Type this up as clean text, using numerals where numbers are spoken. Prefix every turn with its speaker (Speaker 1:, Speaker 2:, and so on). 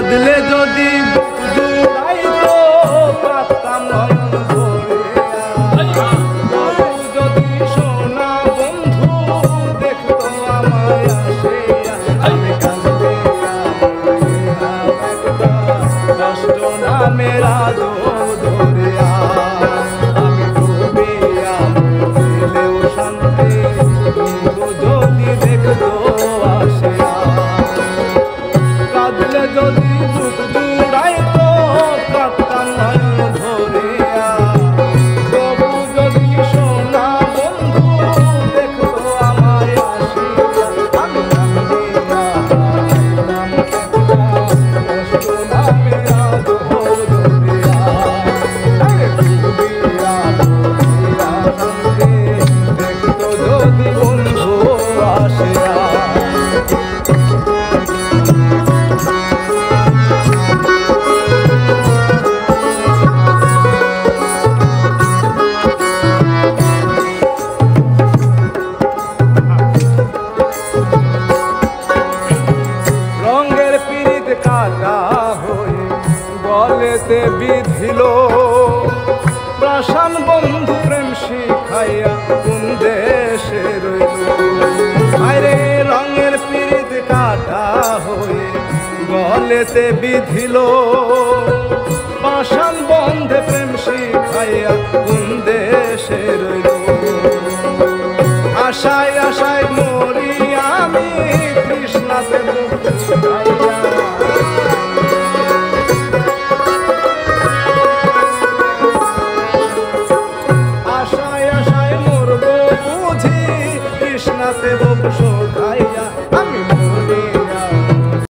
Speaker 1: কাঁদলে যদি জুড়াইতো কাঁদতাম নয়ন ভরে যদি সোনা বন্ধু দেখতো আমায় আসে আমি কাঁদতে কষ্ট নামের আদো ধরে আমি ডুবিয়া মরলেও শান্তি যদি দেখতো আসে কাঁদলে যদি বুক জুড়াইতো কাঁদতাম নয়ন ধরে তবু যদি সোনা বন্ধু দেখতো আমায় আসিয়া আমি কাঁদিয়া হারাইলাম কষ্ট নামের আদো ধরিয়া ডুবিয়া মরিয়া শান্তি দেখতো যদি বন্ধু আসিয়া কাটা হয়ে গলেতে বিধিল প্রাসান বন্ধু প্রেম শিখাইয়া কোন দেশে রইল আরে রঙের পিরিত কাটা হয়ে গলেতে বিধিল প্রাসান বন্ধে প্রেম শিখাইয়া কোন দেশে রইল আশায় আশায় মরি আমি কৃষ্ণাতে আশায় আশায় মরব বুঝি কৃষ্ণাতে বংশ